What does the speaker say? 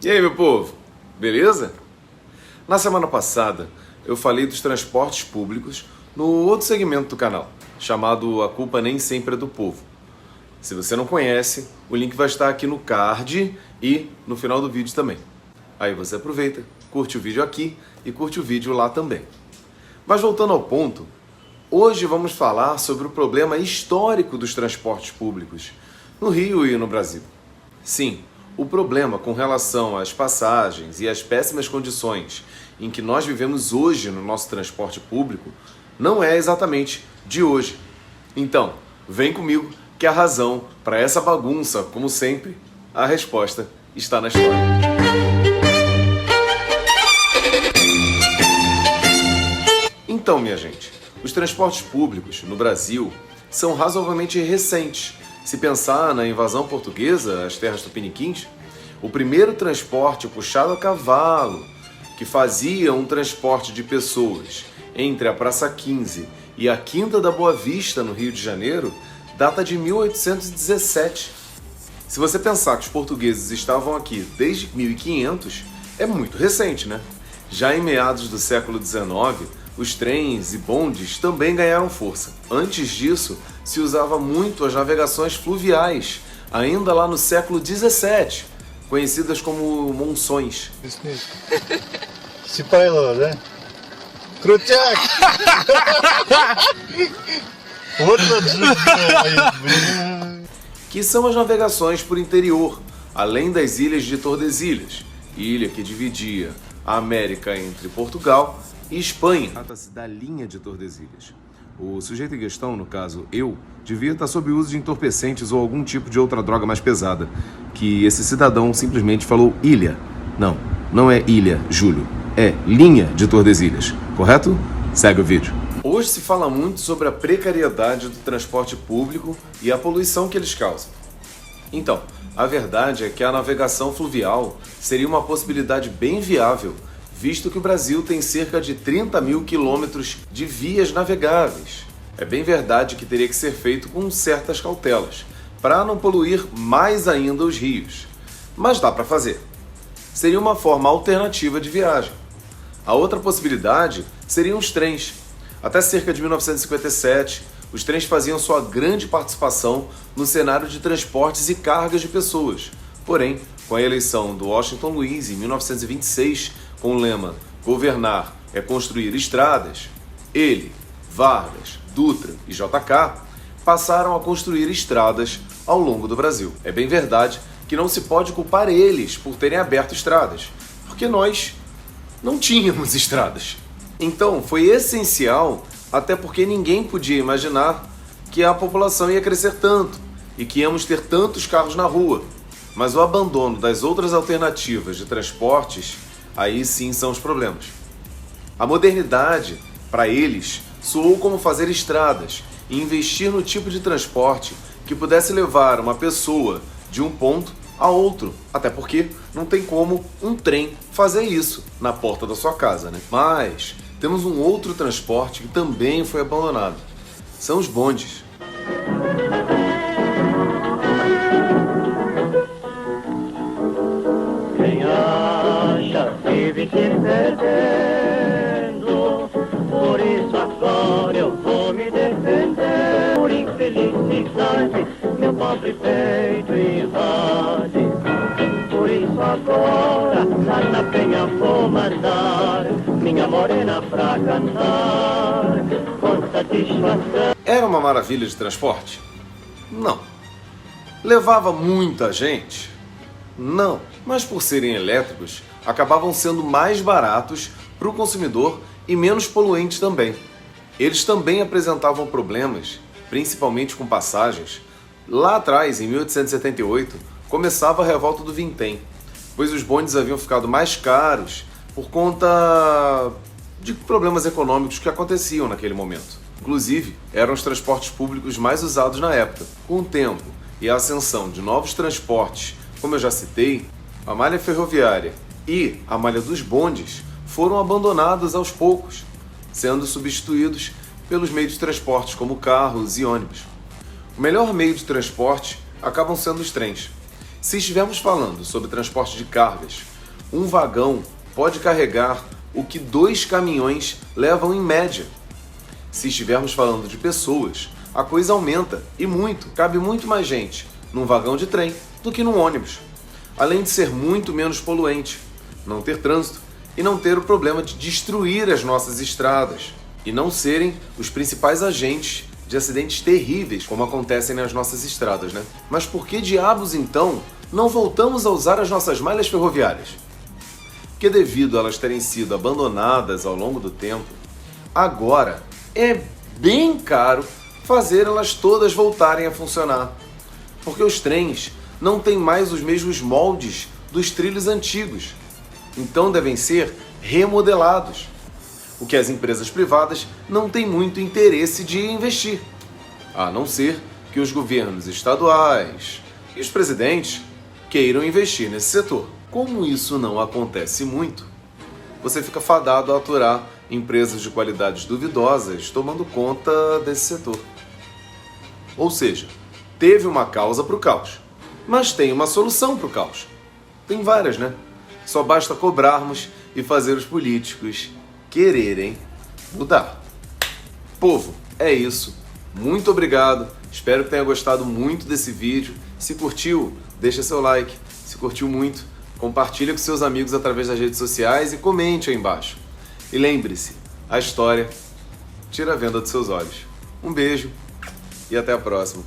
E aí, meu povo, beleza? Na semana passada, eu falei dos transportes públicos no outro segmento do canal, chamado A Culpa Nem Sempre é do Povo. Se você não conhece, o link vai estar aqui no card e no final do vídeo também. Aí você aproveita, curte o vídeo aqui e curte o vídeo lá também. Mas voltando ao ponto, hoje vamos falar sobre o problema histórico dos transportes públicos no Rio e no Brasil. Sim, o problema com relação às passagens e às péssimas condições em que nós vivemos hoje no nosso transporte público não é exatamente de hoje. Então, vem comigo que a razão para essa bagunça, como sempre, a resposta está na história. Então, minha gente, os transportes públicos no Brasil são razoavelmente recentes. Se pensar na invasão portuguesa às terras tupiniquins, o primeiro transporte puxado a cavalo, que fazia um transporte de pessoas entre a Praça 15 e a Quinta da Boa Vista, no Rio de Janeiro, data de 1817. Se você pensar que os portugueses estavam aqui desde 1500, é muito recente, né? Já em meados do século XIX, os trens e bondes também ganharam força. Antes disso, se usava muito as navegações fluviais, ainda lá no século XVII, conhecidas como monções. Сипайлова, да? Крутяк! Вот que são as navegações por interior, além das ilhas de Tordesilhas, ilha que dividia a América entre Portugal e Espanha. Trata-se da linha de Tordesilhas. O sujeito em questão, no caso eu, devia estar sob uso de entorpecentes ou algum tipo de outra droga mais pesada, que esse cidadão simplesmente falou ilha. Não é ilha, Júlio, é linha de Tordesilhas, correto? Segue o vídeo. Hoje se fala muito sobre a precariedade do transporte público e a poluição que eles causam. Então, a verdade é que a navegação fluvial seria uma possibilidade bem viável, visto que o Brasil tem cerca de 30 mil quilômetros de vias navegáveis. É bem verdade que teria que ser feito com certas cautelas, para não poluir mais ainda os rios. Mas dá para fazer. Seria uma forma alternativa de viagem. A outra possibilidade seriam os trens. Até cerca de 1957, os trens faziam sua grande participação no cenário de transportes e cargas de pessoas. Porém, com a eleição do Washington Luiz em 1926, com o lema "Governar é construir estradas", ele, Vargas, Dutra e JK passaram a construir estradas ao longo do Brasil. É bem verdade que não se pode culpar eles por terem aberto estradas, porque nós não tínhamos estradas. Então foi essencial, até porque ninguém podia imaginar que a população ia crescer tanto e que íamos ter tantos carros na rua. Mas o abandono das outras alternativas de transportes, aí sim são os problemas. A modernidade, para eles, soou como fazer estradas e investir no tipo de transporte que pudesse levar uma pessoa de um ponto a outro, até porque não tem como um trem fazer isso na porta da sua casa, né? Mas temos um outro transporte que também foi abandonado. São os bondes. Quem acha vive se perdendo, por isso agora eu vou me defender. Por infelicidade, meu pobre peito invade. Por isso agora, lá na penha vou mandar minha morena pra cantar, com satisfação. Era uma maravilha de transporte? Não. Levava muita gente? Não. Mas por serem elétricos, acabavam sendo mais baratos para o consumidor e menos poluentes também. Eles também apresentavam problemas, principalmente com passagens. Lá atrás, em 1878, começava a revolta do vintém, pois os bondes haviam ficado mais caros por conta de problemas econômicos que aconteciam naquele momento. Inclusive, eram os transportes públicos mais usados na época. Com o tempo e a ascensão de novos transportes, como eu já citei, a malha ferroviária e a malha dos bondes foram abandonados aos poucos, sendo substituídos pelos meios de transporte como carros e ônibus. O melhor meio de transporte acabam sendo os trens. Se estivermos falando sobre transporte de cargas, um vagão pode carregar o que 2 caminhões levam em média. Se estivermos falando de pessoas, a coisa aumenta e muito, cabe muito mais gente num vagão de trem do que num ônibus. Além de ser muito menos poluente, não ter trânsito e não ter o problema de destruir as nossas estradas e não serem os principais agentes de acidentes terríveis como acontecem nas nossas estradas, né? Mas por que diabos então não voltamos a usar as nossas malhas ferroviárias? Porque devido a elas terem sido abandonadas ao longo do tempo, agora é bem caro fazer elas todas voltarem a funcionar. Porque os trens não têm mais os mesmos moldes dos trilhos antigos, então devem ser remodelados, o que as empresas privadas não têm muito interesse de investir, a não ser que os governos estaduais e os presidentes queiram investir nesse setor. Como isso não acontece muito, você fica fadado a aturar empresas de qualidades duvidosas tomando conta desse setor. Ou seja, teve uma causa para o caos, mas tem uma solução para o caos. Tem várias, né? Só basta cobrarmos e fazer os políticos quererem mudar. Povo, é isso. Muito obrigado. Espero que tenha gostado muito desse vídeo. Se curtiu, deixa seu like. Se curtiu muito, compartilha com seus amigos através das redes sociais e comente aí embaixo. E lembre-se, a história tira a venda dos seus olhos. Um beijo e até a próxima.